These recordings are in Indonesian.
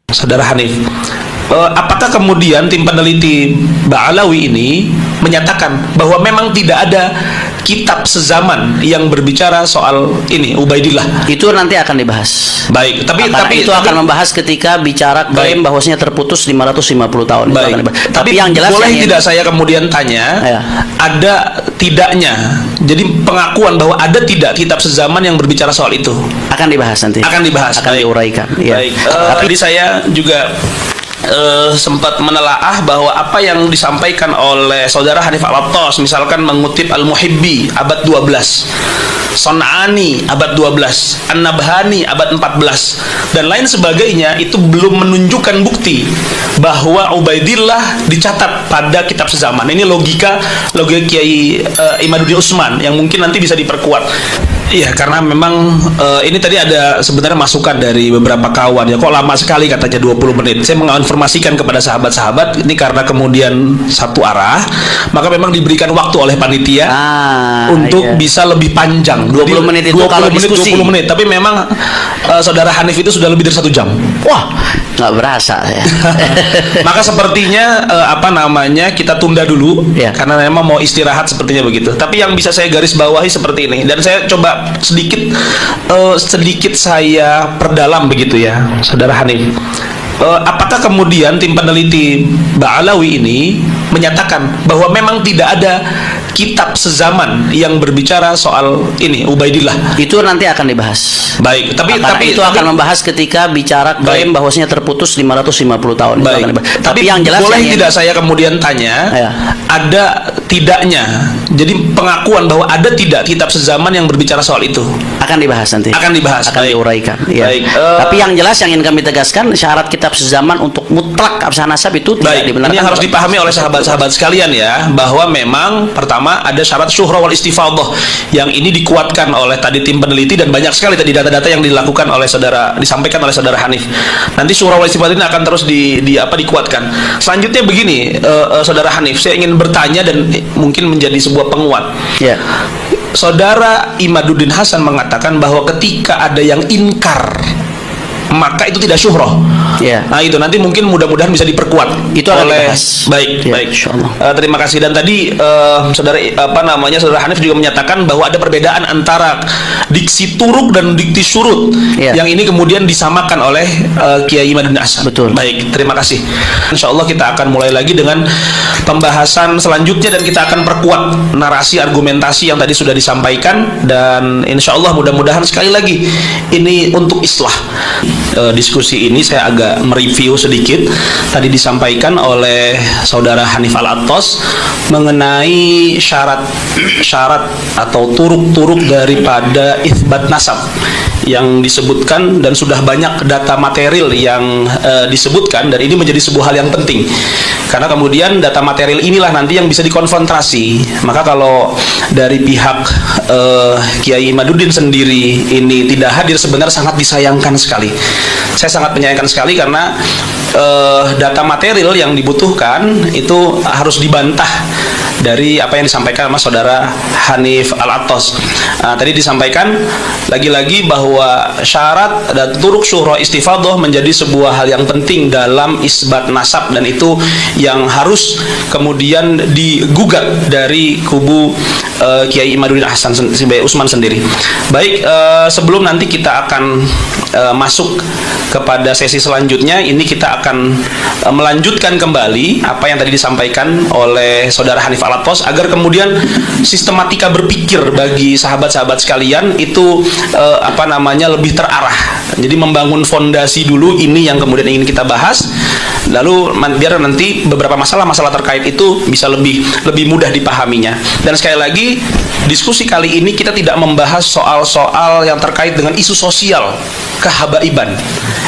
Saudara Hanif, apakah kemudian tim peneliti Ba'alawi ini menyatakan bahwa memang tidak ada kitab sezaman yang berbicara soal ini Ubaidillah? Itu nanti akan dibahas. Baik, tapi itu akan membahas ketika bicara klaim bahwasanya terputus 550 tahun. Baik. Tapi yang jelas boleh tidak saya kemudian tanya, ya, ada tidaknya, jadi pengakuan bahwa ada tidak kitab sezaman yang berbicara soal itu? Akan dibahas nanti. Akan dibahas. Akan diuraikan. Ya. Baik. Tadi saya juga sempat menelaah bahwa apa yang disampaikan oleh saudara Hanif Al-Attas, misalkan mengutip Al-Muhibbi abad 12, Son'ani abad 12, An-Nabhani abad 14 dan lain sebagainya, itu belum menunjukkan bukti bahwa Ubaidillah dicatat pada kitab sezaman. Ini logika Kiai Imaduddin Utsman yang mungkin nanti bisa diperkuat. Iya, karena memang ini tadi ada sebenarnya masukan dari beberapa kawan ya, kok lama sekali katanya 20 menit. Saya menginformasikan kepada sahabat-sahabat ini karena kemudian satu arah, maka memang diberikan waktu oleh panitia untuk bisa lebih panjang. 20 menit itu 20 kalau menit, diskusi. 20 menit, tapi memang saudara Hanif itu sudah lebih dari 1 jam. Wah, nggak berasa ya. Maka sepertinya kita tunda dulu ya, karena memang mau istirahat sepertinya begitu. Tapi yang bisa saya garis bawahi seperti ini, dan saya coba sedikit saya perdalam begitu ya, saudara Hanif. Apakah kemudian tim peneliti Ba'alawi ini menyatakan bahwa memang tidak ada kitab sezaman yang berbicara soal ini Ubaidillah? Itu nanti akan dibahas. Baik, tapi itu akan membahas ketika bicara klaim bahwasanya terputus 550 tahun. Baik. Tapi yang jelas boleh tidak saya kemudian tanya, ya, ada tidaknya, jadi pengakuan bahwa ada tidak kitab sezaman yang berbicara soal itu? Akan dibahas nanti. Akan dibahas. Akan diuraikan. Ya. Baik. Tapi yang jelas yang ingin kami tegaskan, syarat kitab sezaman untuk mutlak absah nasab itu tidak dibenarkan. Ini yang harus dipahami oleh sahabat-sahabat sekalian ya, bahwa memang pertama ada syarat syuhra wal istifadhah yang ini dikuatkan oleh tadi tim peneliti, dan banyak sekali tadi data-data yang dilakukan oleh disampaikan oleh saudara Hanif. Nanti syuhra wal istifadhah ini akan terus dikuatkan. Selanjutnya begini, saudara Hanif, saya ingin bertanya dan mungkin menjadi sebuah penguat. Ya. Saudara Imaduddin Hasan mengatakan bahwa ketika ada yang inkar, maka itu tidak syuhroh. Ya. Nah itu nanti mungkin mudah-mudahan bisa diperkuat itu oleh baik ya, baik. Insyaallah. Terima kasih. Dan tadi saudara Hanif juga menyatakan bahwa ada perbedaan antara diksi turuk dan diksi syurut, ya, yang ini kemudian disamakan oleh Kiai Imaduddin Hasan. Betul. Baik, terima kasih. Insyaallah kita akan mulai lagi dengan pembahasan selanjutnya, dan kita akan perkuat narasi argumentasi yang tadi sudah disampaikan, dan insyaallah mudah-mudahan sekali lagi ini untuk islah. Diskusi ini saya agak mereview sedikit. Tadi disampaikan oleh saudara Hanif Al-Attas mengenai syarat atau turuk-turuk daripada itsbat nasab yang disebutkan, dan sudah banyak data material yang disebutkan, dan ini menjadi sebuah hal yang penting karena kemudian data material inilah nanti yang bisa dikonfrontasi. Maka kalau dari pihak Kiai Imaduddin sendiri ini tidak hadir, sebenarnya sangat disayangkan sekali. Saya sangat menyayangkan sekali karena data material yang dibutuhkan itu harus dibantah dari apa yang disampaikan sama saudara Hanif Al-Attas. Tadi disampaikan lagi-lagi bahwa syarat dan turuk syuhra istifadhah menjadi sebuah hal yang penting dalam isbat nasab, dan itu yang harus kemudian digugat dari kubu Kiai Imaduddin Hasan Utsman sendiri. Baik, sebelum nanti kita akan masuk kepada sesi selanjutnya, ini kita akan melanjutkan kembali apa yang tadi disampaikan oleh saudara Hanif Al-Attas, agar kemudian sistematika berpikir bagi sahabat-sahabat sekalian itu lebih terarah. Jadi membangun fondasi dulu, ini yang kemudian ingin kita bahas, lalu biar nanti beberapa masalah-masalah terkait itu bisa lebih mudah dipahaminya. Dan sekali lagi, diskusi kali ini kita tidak membahas soal-soal yang terkait dengan isu sosial kehabaiban.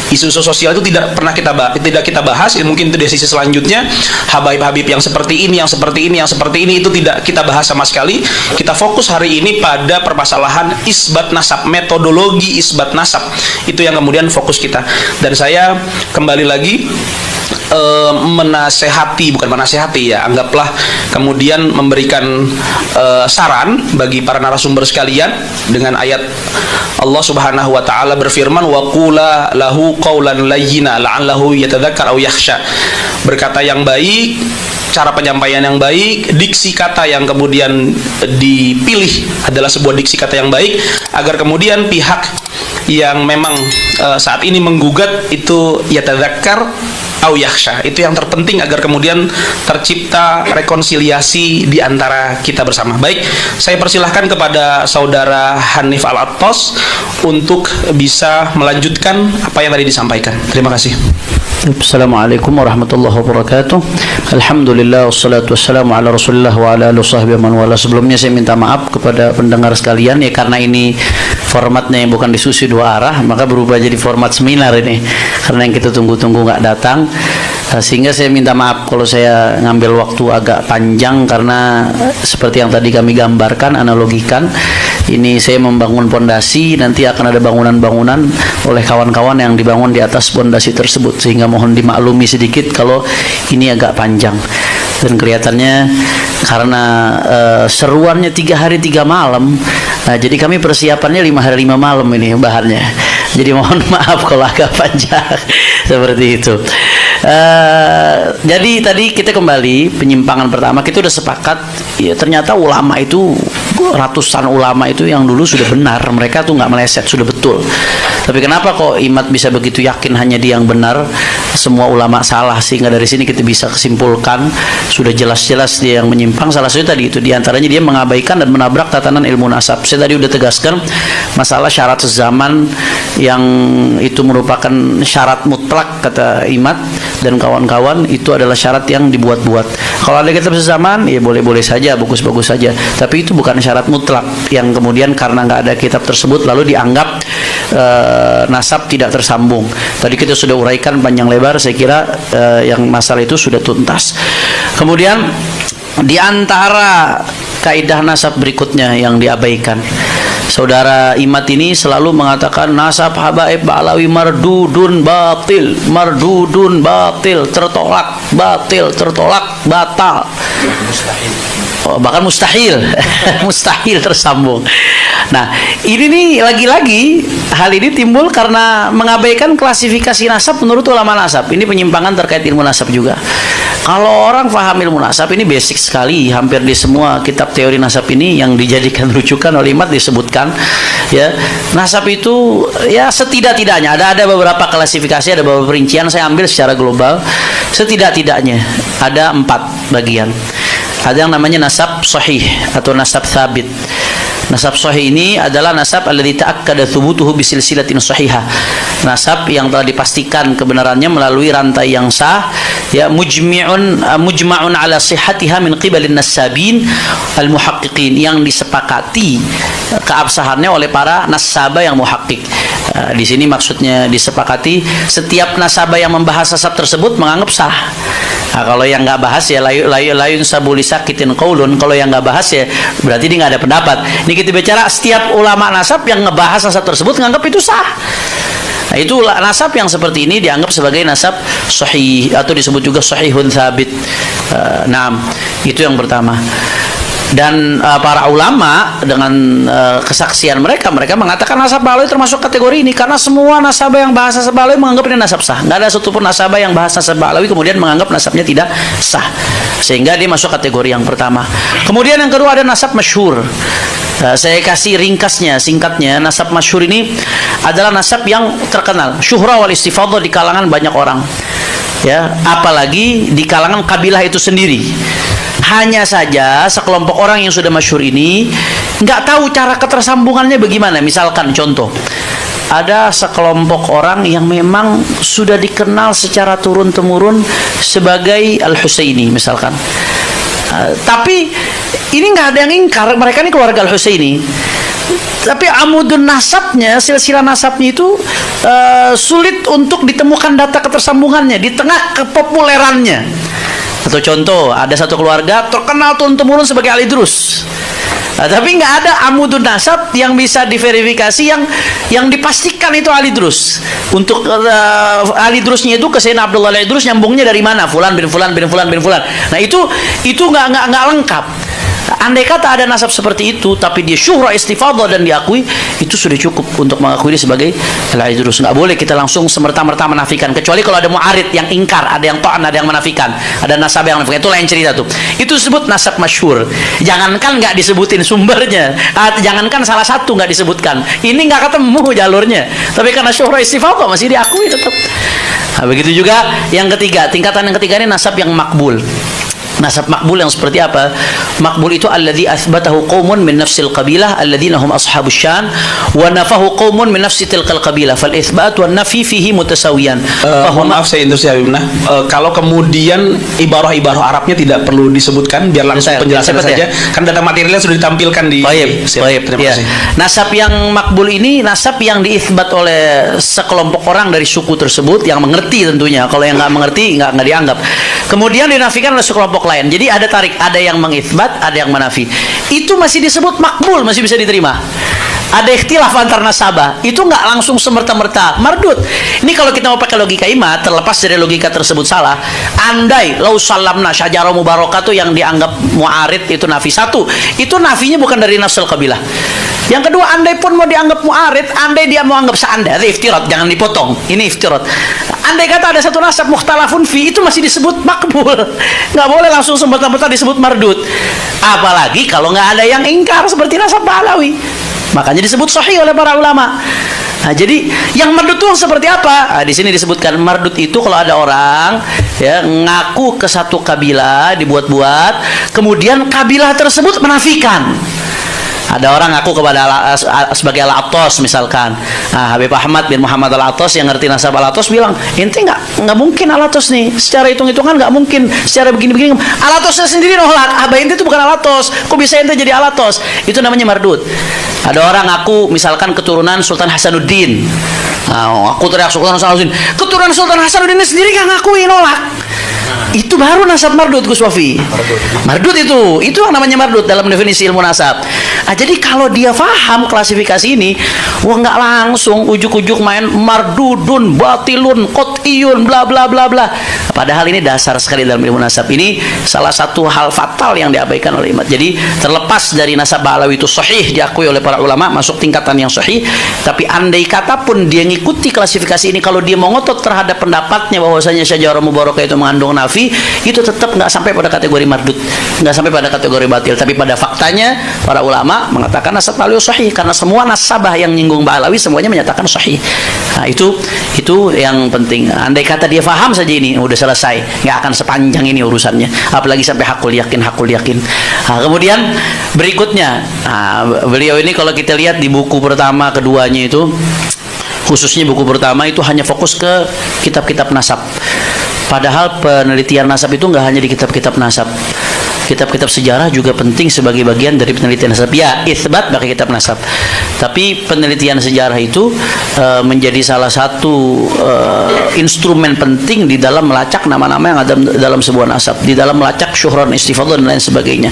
Isu sosial itu tidak pernah kita bahas. Mungkin itu di sisi selanjutnya, habaib-habib yang seperti ini, yang seperti ini, yang seperti ini, itu tidak kita bahas sama sekali. Kita fokus hari ini pada permasalahan isbat nasab, metodologi isbat nasab. Itu yang kemudian fokus kita. Dan saya kembali lagi menasehati, bukan menasehati ya, anggaplah kemudian memberikan saran bagi para narasumber sekalian dengan ayat Allah Subhanahu wa taala berfirman, wa qula lahu qaulan layyina la'allahu yatadzakkar aw yakhsha. Berkata yang baik, cara penyampaian yang baik, diksi kata yang kemudian dipilih adalah sebuah diksi kata yang baik, agar kemudian pihak yang memang saat ini menggugat itu yatadzakkar au yakhsha. Itu yang terpenting agar kemudian tercipta rekonsiliasi di antara kita bersama. Baik, saya persilahkan kepada saudara Hanif Al-Attas untuk bisa melanjutkan apa yang tadi disampaikan. Terima kasih. Assalamualaikum warahmatullahi wabarakatuh. Alhamdulillah wassalatu wassalamu ala Rasulillah wa ala alihi wasahbihi man wala. Sebelumnya saya minta maaf kepada pendengar sekalian ya, karena ini formatnya yang bukan diskusi dua arah, maka berubah jadi format seminar ini. Karena yang kita tunggu-tunggu nggak datang, sehingga saya minta maaf kalau saya ngambil waktu agak panjang, karena seperti yang tadi kami gambarkan, analogikan, ini saya membangun pondasi, nanti akan ada bangunan-bangunan oleh kawan-kawan yang dibangun di atas pondasi tersebut, sehingga mohon dimaklumi sedikit kalau ini agak panjang. Dan kelihatannya karena seruannya 3 hari 3 malam, nah, jadi kami persiapannya 5 hari 5 malam ini bahannya. Jadi mohon maaf kalau agak panjang seperti itu. Jadi tadi kita kembali penyimpangan pertama, kita udah sepakat ya, ternyata ulama itu, ratusan ulama itu yang dulu sudah benar, mereka tuh nggak meleset, sudah betul. Tapi kenapa kok Imat bisa begitu yakin hanya dia yang benar, semua ulama salah? Sehingga dari sini kita bisa kesimpulkan sudah jelas-jelas dia yang menyimpang. Salah satu tadi itu diantaranya dia mengabaikan dan menabrak tatanan ilmu nasab. Saya tadi udah tegaskan masalah syarat sezaman yang itu merupakan syarat mutlak kata Imat dan kawan-kawan, itu adalah syarat yang dibuat-buat. Kalau ada kitab sezaman ya boleh-boleh saja, bagus-bagus saja, tapi itu bukan syarat mutlak yang kemudian karena nggak ada kitab tersebut lalu dianggap nasab tidak tersambung. Tadi kita sudah uraikan panjang lebar, saya kira yang masalah itu sudah tuntas. Kemudian di antara kaidah nasab berikutnya yang diabaikan, saudara Imat ini selalu mengatakan nasab habaib ba'lawi mardudun batil, mardudun batil, tertolak, batil, tertolak, batal, bahkan mustahil mustahil tersambung. Nah, ini nih lagi-lagi hal ini timbul karena mengabaikan klasifikasi nasab menurut ulama nasab. Ini penyimpangan terkait ilmu nasab juga. Kalau orang paham ilmu nasab ini basic sekali, hampir di semua kitab teori nasab ini yang dijadikan rujukan oleh Imat disebutkan ya, nasab itu ya setidak-tidaknya ada beberapa klasifikasi, ada beberapa perincian, saya ambil secara global. Setidak-tidaknya ada 4 bagian. Ada yang namanya nasab sahih atau nasab thabit. Nasab sahih ini adalah nasab alladzi ta'akkada thubutuhu bisilsilatin sahihah. Nasab yang telah dipastikan kebenarannya melalui rantai yang sah, ya, mujma'un ala sihhatiha min qibalin nasabin al-muhaqqiqin, yang disepakati keabsahannya oleh para nasabah yang muhakkik. Di sini maksudnya disepakati setiap nasabah yang membahas nasab tersebut menganggap sah. Nah, kalau yang nggak bahas ya layun sabuli sakitin qaulun, kalau yang nggak bahas ya berarti dia nggak ada pendapat. Ini kita bicara setiap ulama nasab yang ngebahas nasab tersebut menganggap itu sah. Nah, itu nasab yang seperti ini dianggap sebagai nasab sahih atau disebut juga sahihun tsabit. Nah, itu yang pertama. Dan para ulama dengan kesaksian mereka mengatakan nasab ba'lawi termasuk kategori ini, karena semua nasabah yang bahas nasab ba'lawi menganggap ini nasab sah. Nggak ada satupun nasabah yang bahas nasab ba'lawi kemudian menganggap nasabnya tidak sah, sehingga dia masuk kategori yang pertama. Kemudian yang kedua ada nasab masyhur. Saya kasih ringkasnya, singkatnya. Nasab masyhur ini adalah nasab yang terkenal, syuhra wal istifadhah di kalangan banyak orang, ya, apalagi di kalangan kabilah itu sendiri. Hanya saja sekelompok orang yang sudah masyhur ini nggak tahu cara ketersambungannya bagaimana. Misalkan contoh, ada sekelompok orang yang memang sudah dikenal secara turun-temurun sebagai Al-Husaini misalkan, tapi ini nggak ada yang ingkar, mereka ini keluarga Al-Husaini, tapi amudun nasabnya, silsilah nasabnya itu sulit untuk ditemukan data ketersambungannya di tengah kepopulerannya. Atau contoh, ada satu keluarga terkenal turun-temurun sebagai Al-Idrus. Tapi nggak ada amudun nasab yang bisa diverifikasi yang dipastikan itu al-Idrus. Untuk al-Idrusnya itu ke Sayyidina Abdullah al-Idrus nyambungnya dari mana? Fulan bin Fulan bin Fulan bin Fulan. Nah itu nggak lengkap. Andai kata ada nasab seperti itu, tapi dia syuhra istifadah dan diakui, itu sudah cukup untuk mengakui dia sebagai al-Idrus. Nggak boleh kita langsung semerta-merta menafikan, kecuali kalau ada mu'arid yang ingkar, ada yang ta'an, ada yang menafikan, ada nasab yang menafikan. Itu lain cerita tuh. Itu disebut nasab masyhur. Jangankan nggak disebutin sumbernya, jangankan salah satu nggak disebutkan, ini nggak ketemu jalurnya, tapi karena syuhra istifadah masih diakui tetap. Nah, begitu juga yang ketiga, tingkatan yang ketiga ini nasab yang makbul. Nasab makbul yang seperti apa? Makbul itu alladzi athbatahu qaumun min nafsil qabilah alladzina hum ashabus syan wa nafahu qaumun min nafsi tilkal qabilah fal itsbat wan nafi fihi mutasawiyan. Maaf saya interupsi Habibna. Kalau kemudian ibarah-ibarah Arabnya tidak perlu disebutkan, biar langsung penjelasan saja. Kan data materialnya sudah ditampilkan di. Baik. Terima kasih. Nasab yang makbul ini nasab yang diitsbat oleh sekelompok orang dari suku tersebut yang mengerti tentunya. Kalau yang nggak mengerti nggak dianggap. Kemudian dinafikan oleh sekelompok lain. Jadi ada tarik, ada yang mengitsbat, ada yang menafi. Itu masih disebut makbul, masih bisa diterima. Ada ikhtilaf antar nasabah, itu nggak langsung semerta-merta mardud. Ini kalau kita mau pakai logika imat, terlepas dari logika tersebut salah. Andai lau salamna syajarah mubarakah itu yang dianggap mu'arid itu nafi satu, itu nafinya bukan dari nafsul qabilah. Yang kedua, andai pun mau dianggap mu'arid, andai dia mau anggap seandai, itu iftirat, jangan dipotong. Ini iftirat. Andai kata ada satu nasab mukhtalafun fi, itu masih disebut makbul. Nggak boleh langsung semerta-merta disebut mardud. Apalagi kalau nggak ada yang ingkar seperti nasab Ba'alawi. Makanya disebut sahih oleh para ulama. Nah, jadi yang mardud itu seperti apa? Di sini disebutkan mardud itu kalau ada orang ya ngaku ke satu kabilah dibuat-buat, kemudian kabilah tersebut menafikan. Ada orang ngaku kepada sebagai Al-Attas misalkan. Nah, Habib Ahmad bin Muhammad Al-Attas yang ngerti nasab Al-Attas bilang, "Inti nggak mungkin Al-Attas nih. Secara hitung-hitungan nggak mungkin. Secara begini-begini Al-Attasnya sendiri nolak. Abah inti itu bukan Al-Attas. Kok bisa inti jadi Al-Attas?" Itu namanya mardud. Ada orang ngaku misalkan keturunan Sultan Hasanuddin. Nah, aku teriak Sultan Hasanuddin. Keturunan Sultan Hasanuddin sendiri nggak ngakui, nolak. Itu baru nasab mardud, Gus Wafi. Mardud itu yang namanya mardud dalam definisi ilmu nasab. Jadi kalau dia paham klasifikasi ini, nggak langsung ujuk-ujuk main mardudun, batilun, qot'iyun, bla bla bla bla. Padahal ini dasar sekali dalam ilmu nasab. Ini salah satu hal fatal yang diabaikan oleh umat. Jadi terlepas dari nasab Ba'alawi itu sahih diakui oleh para ulama, masuk tingkatan yang sahih. Tapi andai kata pun dia ngikuti klasifikasi ini, kalau dia mau ngotot terhadap pendapatnya bahwasanya syajarah mubarakah itu mengandung nafi, itu tetap nggak sampai pada kategori mardud, nggak sampai pada kategori batil. Tapi pada faktanya para ulama mengatakan nasab Ba'alawi sahih, karena semua nasabah yang nyinggung Ba'alawi semuanya menyatakan sahih. Nah, itu yang penting. Andai kata dia faham saja ini udah selesai, nggak akan sepanjang ini urusannya, apalagi sampai hakul yakin. Nah, kemudian berikutnya, beliau ini kalau kita lihat di buku pertama keduanya itu, khususnya buku pertama itu hanya fokus ke kitab-kitab nasab. Padahal penelitian nasab itu nggak hanya di kitab-kitab nasab. Kitab-kitab sejarah juga penting sebagai bagian dari penelitian nasab. Ya, itsbat pakai kitab nasab. Tapi penelitian sejarah itu menjadi salah satu instrumen penting di dalam melacak nama-nama yang ada dalam sebuah nasab, di dalam melacak syuhran istifadah dan lain sebagainya.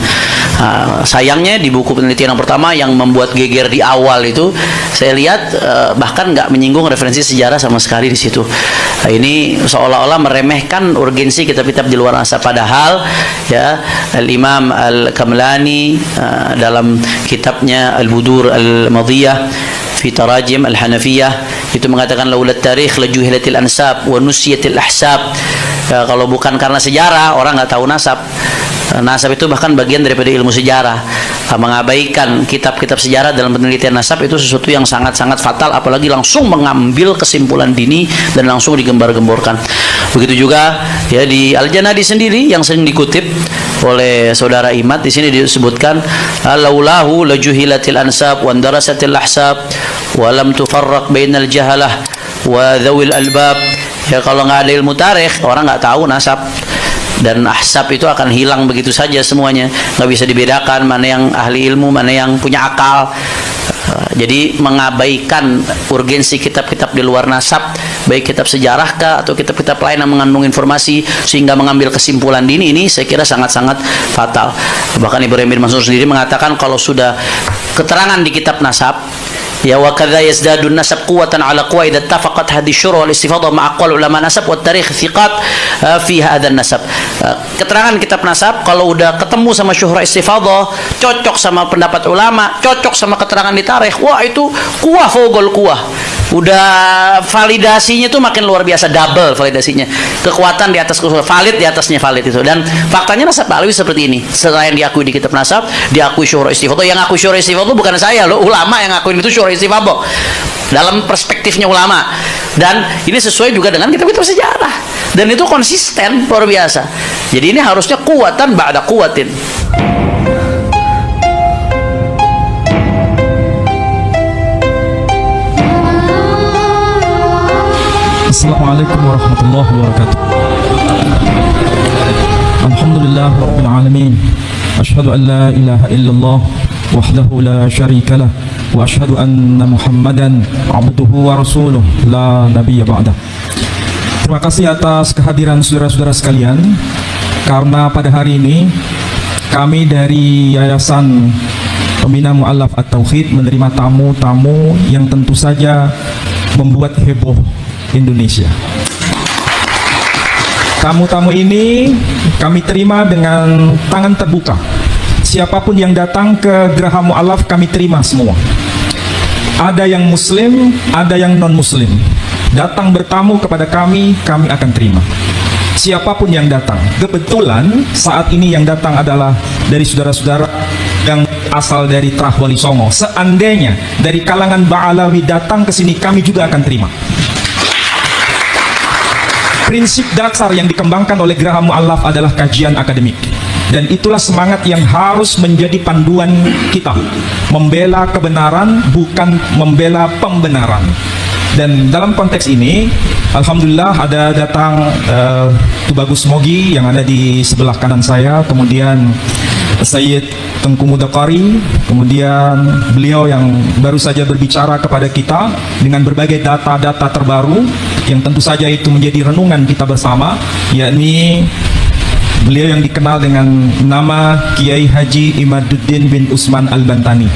Sayangnya di buku penelitian yang pertama yang membuat geger di awal itu, saya lihat bahkan nggak menyinggung referensi sejarah sama sekali di situ. Ini seolah-olah meremehkan urgensi kitab-kitab di luar nasab. Padahal ya Al-Imam Al-Kamlani dalam kitabnya Al-Budur Al-Madiyah fi Tarajim Al-Hanafiyah itu mengatakan laulat tarikh lajuhilatil ansab wa nusiyatil ahsab. Kalau bukan karena sejarah orang nggak tahu nasab. Nasab itu bahkan bagian daripada ilmu sejarah. Mengabaikan kitab-kitab sejarah dalam penelitian nasab itu sesuatu yang sangat-sangat fatal, apalagi langsung mengambil kesimpulan dini dan langsung digembar-gemborkan. Begitu juga ya di Al-Janadi sendiri yang sering dikutip oleh saudara Imad, di sini disebutkan laulahu lajuhilatil ansab wa darasatil ahsab wa lam tufarraq bainal jahalah wa dzawil albab. Ya kalau nggak ada ilmu tarikh, orang nggak tahu nasab. Dan ahsab itu akan hilang begitu saja semuanya, nggak bisa dibedakan mana yang ahli ilmu, mana yang punya akal. Jadi mengabaikan urgensi kitab-kitab di luar nasab baik kitab sejarah kah atau kitab-kitab lain yang mengandung informasi sehingga mengambil kesimpulan dini, ini saya kira sangat-sangat fatal. Bahkan Ibrahim bin Mansur sendiri mengatakan kalau sudah keterangan di kitab nasab, ya wa kadza yazdadun nasab quwwatan ala quwa idza ittafaqat hadhihi syura wal istifadah ma aqwal ulama nasab wa tarikh thiqat fi hadzal nasab. Keterangan kitab nasab kalau udah ketemu sama syuhra istifadah, cocok sama pendapat ulama, cocok sama keterangan di tarikh, wah itu kuah fogol kuah. Udah validasinya tuh makin luar biasa, double validasinya. Kekuatan di atas valid, di atasnya valid itu. Dan faktanya nasab Alawi seperti ini. Selain diakui di kitab nasab, diakui syuhra istifadah. Yang akui syuhra istifadah bukan saya loh, ulama yang ngakuin itu syuhra istifadah dalam perspektifnya ulama. Dan ini sesuai juga dengan kitab-kitab sejarah, dan itu konsisten luar biasa. Jadi ini harusnya kuatan ba'da kuatin. Assalamualaikum warahmatullahi wabarakatuh. Alhamdulillah rabbil alamin. Asyhadu an la ilaha illallah wahdahu la syarika lah wa asyhadu anna Muhammadan abduhu wa rasuluh la nabiyya ba'dah. Terima kasih atas kehadiran saudara-saudara sekalian, karena pada hari ini kami dari Yayasan Pembina Mu'allaf At-Tauhid menerima tamu-tamu yang tentu saja membuat heboh Indonesia. Tamu-tamu ini kami terima dengan tangan terbuka. Siapapun yang datang ke Geraha Mu'allaf kami terima semua. Ada yang muslim, ada yang non-muslim. Datang bertamu kepada kami akan terima. Siapapun yang datang. Kebetulan saat ini yang datang adalah dari saudara-saudara yang asal dari Trah Wali Songo. Seandainya dari kalangan Ba'alawi datang ke sini, kami juga akan terima. Prinsip dasar yang dikembangkan oleh Geraha Mu'allaf adalah kajian akademik, dan itulah semangat yang harus menjadi panduan kita, membela kebenaran bukan membela pembenaran. Dan dalam konteks ini, alhamdulillah ada datang Tubagus Mogi yang ada di sebelah kanan saya, kemudian Sayyid Tengku Mudakari, kemudian beliau yang baru saja berbicara kepada kita dengan berbagai data-data terbaru yang tentu saja itu menjadi renungan kita bersama, yakni beliau yang dikenal dengan nama Kiai Haji Imaduddin bin Usman Al-Bantani.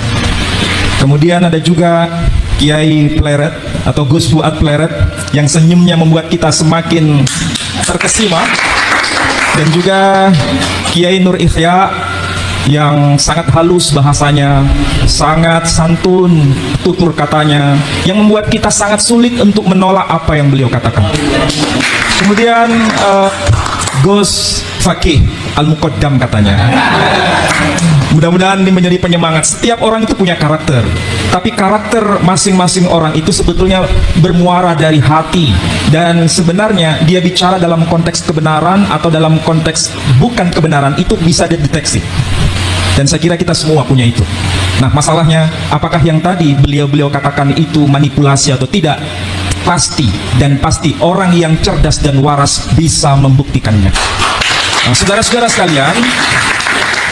Kemudian ada juga Kiai Pleret atau Gus Fuad Pleret yang senyumnya membuat kita semakin terkesima, dan juga Kiai Nur Ikhya yang sangat halus bahasanya, sangat santun tutur katanya, yang membuat kita sangat sulit untuk menolak apa yang beliau katakan. Kemudian Gus Fakih Al-Muqaddam katanya. Mudah-mudahan ini menjadi penyemangat. Setiap orang itu punya karakter, tapi karakter masing-masing orang itu sebetulnya bermuara dari hati, dan sebenarnya dia bicara dalam konteks kebenaran atau dalam konteks bukan kebenaran itu bisa dideteksi. Dan saya kira kita semua punya itu. Nah, masalahnya apakah yang tadi beliau katakan itu manipulasi atau tidak? Pasti dan pasti orang yang cerdas dan waras bisa membuktikannya. Nah, saudara-saudara sekalian,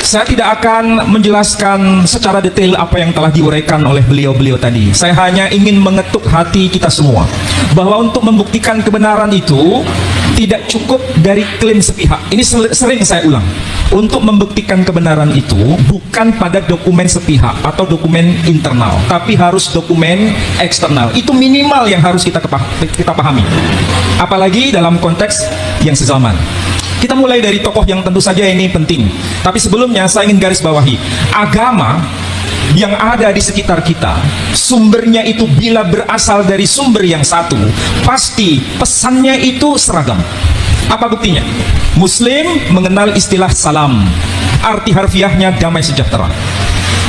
saya tidak akan menjelaskan secara detail apa yang telah diuraikan oleh beliau-beliau tadi. Saya hanya ingin mengetuk hati kita semua bahwa untuk membuktikan kebenaran itu tidak cukup dari klaim sepihak. Ini sering saya ulang. Untuk membuktikan kebenaran itu bukan pada dokumen sepihak atau dokumen internal, tapi harus dokumen eksternal. Itu minimal yang harus kita pahami. Apalagi dalam konteks yang sezaman. Kita mulai dari tokoh yang tentu saja ini penting. Tapi sebelumnya saya ingin garis bawahi, agama yang ada di sekitar kita, sumbernya itu bila berasal dari sumber yang satu, pasti pesannya itu seragam. Apa buktinya? Muslim mengenal istilah salam, arti harfiahnya damai sejahtera.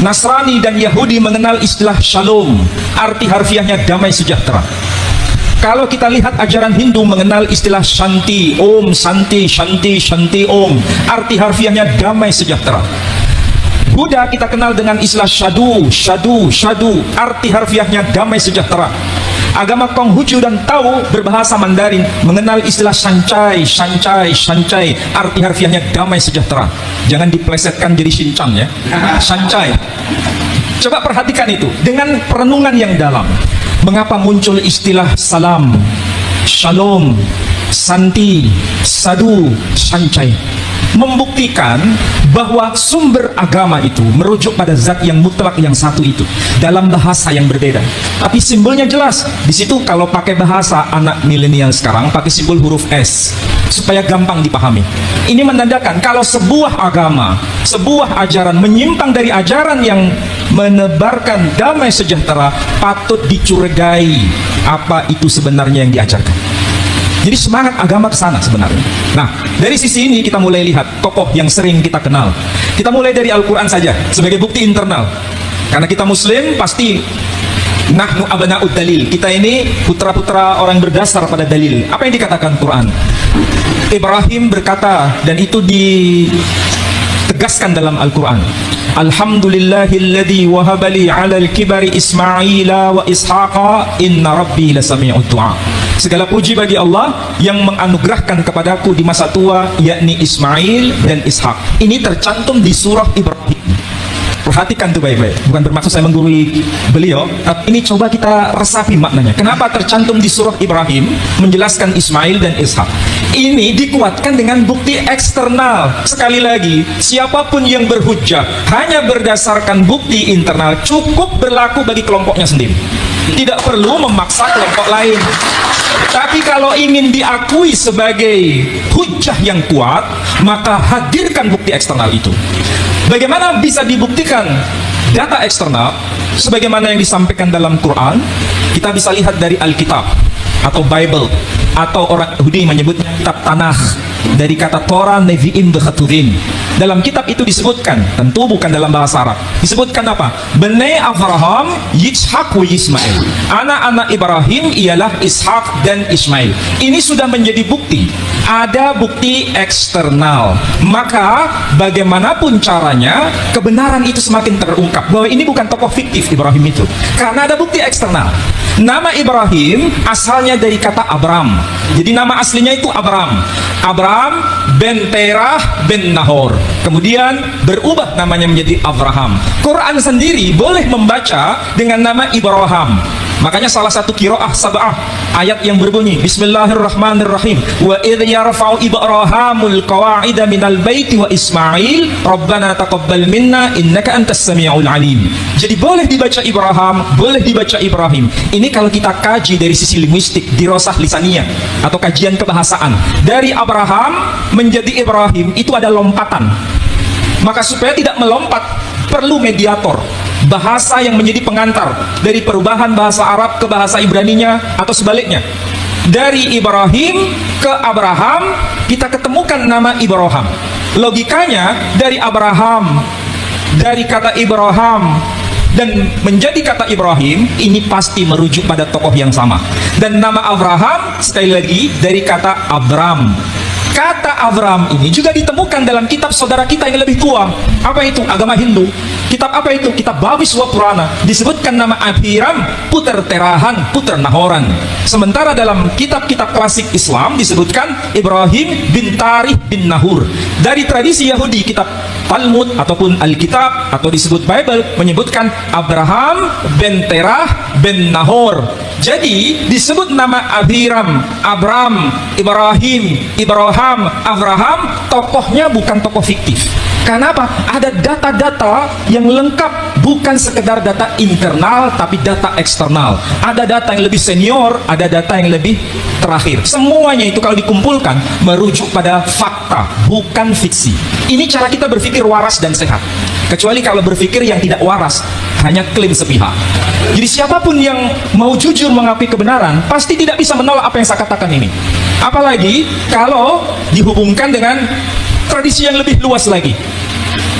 Nasrani dan Yahudi mengenal istilah shalom, arti harfiahnya damai sejahtera. Kalau kita lihat ajaran Hindu mengenal istilah Shanti, Om, Santi, Shanti, Shanti, Om, arti harfiahnya damai sejahtera. Buddha kita kenal dengan istilah Shadu, Shadu, Shadu, arti harfiahnya damai sejahtera. Agama Konghucu dan Tao berbahasa Mandarin mengenal istilah Shancai, Shancai, Shancai, arti harfiahnya damai sejahtera. Jangan diplesetkan jadi Shinchan ya. Shancai. Coba perhatikan itu dengan perenungan yang dalam. Mengapa muncul istilah salam? Shalom, Santi, Sadu, Sancai, membuktikan bahwa sumber agama itu merujuk pada zat yang mutlak yang satu itu dalam bahasa yang berbeda, tapi simbolnya jelas. Di situ kalau pakai bahasa anak milenial sekarang pakai simbol huruf S supaya gampang dipahami. Ini menandakan kalau sebuah agama, sebuah ajaran menyimpang dari ajaran yang menebarkan damai sejahtera, patut dicurigai apa itu sebenarnya yang diajarkan. Jadi semangat agama ke sana sebenarnya. Nah, dari sisi ini kita mulai lihat tokoh yang sering kita kenal. Kita mulai dari Al-Quran saja sebagai bukti internal. Karena kita Muslim pasti nahnu abna'ud dalil. Kita ini putra-putra orang berdasar pada dalil. Apa yang dikatakan Quran? Ibrahim berkata, dan itu ditegaskan dalam Al-Quran. Alhamdulillahilladzi wahabali 'alal kibari Ismaila wa Ishaqa inna rabbi lasami'ud du'a. Segala puji bagi Allah yang menganugerahkan kepadaku di masa tua, yakni Ismail dan Ishak. Ini tercantum di surah Ibrahim. Perhatikan tuh baik-baik. Bukan bermaksud saya menggurui beliau, tapi ini coba kita resapi maknanya. Kenapa tercantum di surah Ibrahim menjelaskan Ismail dan Ishak? Ini dikuatkan dengan bukti eksternal. Sekali lagi, siapapun yang berhujjah hanya berdasarkan bukti internal cukup berlaku bagi kelompoknya sendiri. Tidak perlu memaksa kelompok lain. Tapi kalau ingin diakui sebagai hujjah yang kuat, maka hadirkan bukti eksternal itu. Bagaimana bisa dibuktikan data eksternal? Sebagaimana yang disampaikan dalam Quran, kita bisa lihat dari Alkitab atau Bible, atau orang Yahudi menyebutnya kitab Tanakh, dari kata Torah, Nevi'im, Bekhatuvim. Dalam kitab itu disebutkan, tentu bukan dalam bahasa Arab, disebutkan apa? Bnei Avraham, Yitzhak wa Ismail. Anak-anak Ibrahim ialah Ishak dan Ismail. Ini sudah menjadi bukti. Ada bukti eksternal. Maka bagaimanapun caranya, kebenaran itu semakin terungkap bahwa ini bukan tokoh fiktif Ibrahim itu, karena ada bukti eksternal. Nama Ibrahim asalnya dari kata Abram. Jadi nama aslinya itu Abram. Abram ben Terah ben Nahor. Kemudian berubah namanya menjadi Abraham. Quran sendiri boleh membaca dengan nama Ibrahim. Makanya salah satu qiraah sab'ah ayat yang berbunyi Bismillahirrahmanirrahim. Wa idh yarfa'u Ibrahimul qawa'ida minal baiti wa Ismail Rabbana taqabbal minna innaka antas sami'ul alim. Jadi boleh dibaca Ibrahim, boleh dibaca Ibrahim. Ini kalau kita kaji dari sisi linguistik, dirosah lisaniyah atau kajian kebahasaan. Dari Abraham menjadi Ibrahim itu ada lompatan. Maka supaya tidak melompat, perlu mediator, bahasa yang menjadi pengantar dari perubahan bahasa Arab ke bahasa Ibraninya atau sebaliknya. Dari Ibrahim ke Abraham kita ketemukan nama Ibrahim. Logikanya dari Abraham, dari kata Ibrahim dan menjadi kata Ibrahim, ini pasti merujuk pada tokoh yang sama. Dan nama Abraham sekali lagi dari kata Abram. Kata Abram ini juga ditemukan dalam kitab saudara kita yang lebih tua. Apa itu? Agama Hindu. Kitab apa itu? Kitab Bhaviswa Purana. Disebutkan nama Abhiram, puter Terahan, puter Nahoran. Sementara dalam kitab-kitab klasik Islam disebutkan Ibrahim bin Tarih bin Nahur. Dari tradisi Yahudi, kitab Talmud ataupun Alkitab atau disebut Bible menyebutkan Abraham bin Terah bin Nahor. Jadi disebut nama Abhiram, Abram, Ibrahim, Ibrahim, Abraham, tokohnya bukan tokoh fiktif. Karena apa? Ada data-data yang lengkap, bukan sekedar data internal tapi data eksternal. Ada data yang lebih senior, ada data yang lebih terakhir. Semuanya itu kalau dikumpulkan merujuk pada fakta, bukan fiksi. Ini cara kita berpikir waras dan sehat. Kecuali kalau berpikir yang tidak waras, hanya klaim sepihak. Jadi siapapun yang mau jujur mengakui kebenaran pasti tidak bisa menolak apa yang saya katakan ini. Apalagi kalau dihubungkan dengan tradisi yang lebih luas lagi.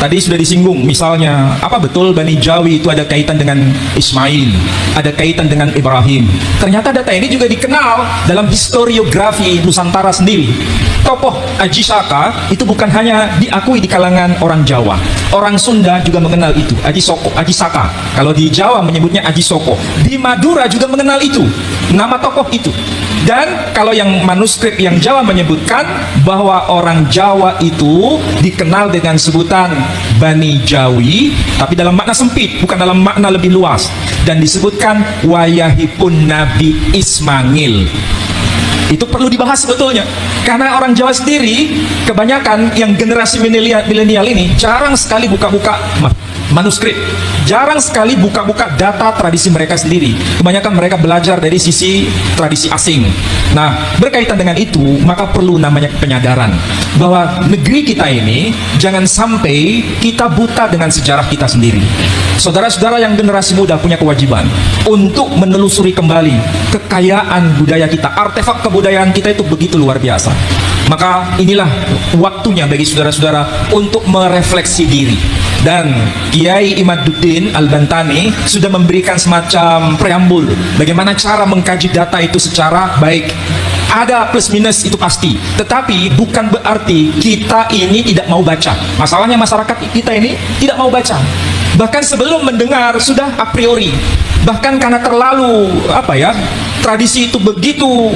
Tadi sudah disinggung, misalnya apa betul Bani Jawi itu ada kaitan dengan Ismail, ada kaitan dengan Ibrahim. Ternyata data ini juga dikenal dalam historiografi Nusantara sendiri. Tokoh Aji Saka itu bukan hanya diakui di kalangan orang Jawa, orang Sunda juga mengenal itu, Aji Saka. Kalau di Jawa menyebutnya Aji Soko, di Madura juga mengenal itu, nama tokoh itu. Dan kalau yang manuskrip yang Jawa menyebutkan bahwa orang Jawa itu dikenal dengan sebutan Bani Jawi, tapi dalam makna sempit, bukan dalam makna lebih luas. Dan disebutkan wayahipun Nabi Ismail. Itu perlu dibahas sebetulnya. Karena orang Jawa sendiri, kebanyakan yang generasi milenial ini jarang sekali buka-buka manuskrip. Jarang sekali buka-buka data tradisi mereka sendiri. Kebanyakan mereka belajar dari sisi tradisi asing. Nah, berkaitan dengan itu, maka perlu namanya penyadaran bahwa negeri kita ini jangan sampai kita buta dengan sejarah kita sendiri. Saudara-saudara yang generasi muda punya kewajiban untuk menelusuri kembali kekayaan budaya kita. Artefak kebudayaan kita itu begitu luar biasa. Maka inilah waktunya bagi saudara-saudara untuk merefleksi diri. Dan Kiai Imaduddin Al-Bantani sudah memberikan semacam preambul bagaimana cara mengkaji data itu secara baik. Ada plus minus itu pasti, tetapi bukan berarti kita ini tidak mau baca. Masalahnya masyarakat kita ini tidak mau baca. Bahkan sebelum mendengar sudah a priori. Bahkan karena terlalu tradisi itu begitu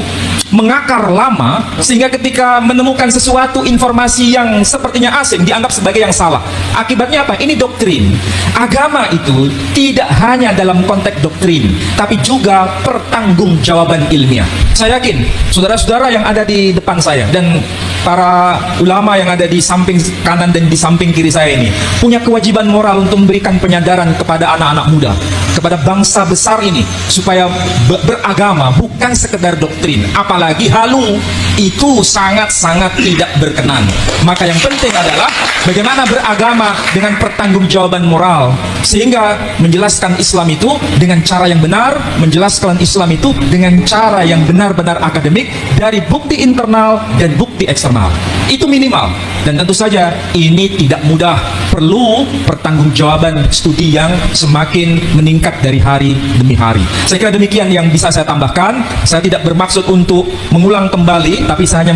mengakar lama, sehingga ketika menemukan sesuatu informasi yang sepertinya asing dianggap sebagai yang salah. Akibatnya apa? Ini doktrin. Agama itu tidak hanya dalam konteks doktrin, tapi juga pertanggungjawaban ilmiah. Saya yakin saudara-saudara yang ada di depan saya dan para ulama yang ada di samping kanan dan di samping kiri saya ini punya kewajiban moral untuk memberikan penyadaran kepada anak-anak muda, kepada bangsa besar ini, supaya beragama bukan sekedar doktrin, apalagi halu, itu sangat-sangat tidak berkenan. Maka yang penting adalah bagaimana beragama dengan pertanggungjawaban moral, sehingga menjelaskan Islam itu dengan cara yang benar, menjelaskan Islam itu dengan cara yang benar-benar akademik dari bukti internal dan bukti eksternal. Itu minimal. Dan tentu saja ini tidak mudah, perlu pertanggungjawaban studi yang semakin meningkat dari hari demi hari. Saya kira demikian yang bisa saya tambahkan. Saya tidak bermaksud untuk mengulang kembali, tapi saya hanya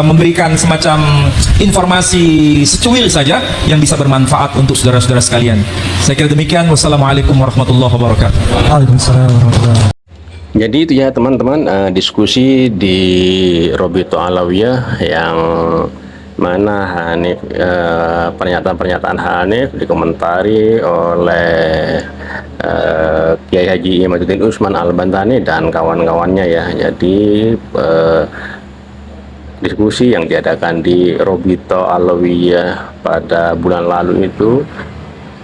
memberikan semacam informasi secuil saja yang bisa bermanfaat untuk saudara-saudara sekalian. Saya kira demikian. Wassalamualaikum warahmatullahi wabarakatuh. Waalaikumsalam warahmatullahi wabarakatuh. Jadi itu ya teman-teman, diskusi di Robito Alawiyah yang mana Hanif, pernyataan-pernyataan Hanif dikomentari oleh Kiai Haji Imaduddin Usman Al-Bantani dan kawan-kawannya ya. Jadi diskusi yang diadakan di Robito Alawiyah pada bulan lalu itu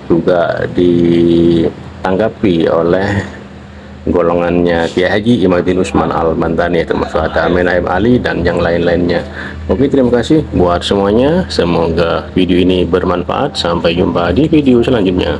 juga ditanggapi oleh golongannya Kiai Haji Imaduddin Usman Al-Bantani, termasuk ada Amin Naib Ali dan yang lain-lainnya. Oke, terima kasih buat semuanya. Semoga video ini bermanfaat. Sampai jumpa di video selanjutnya.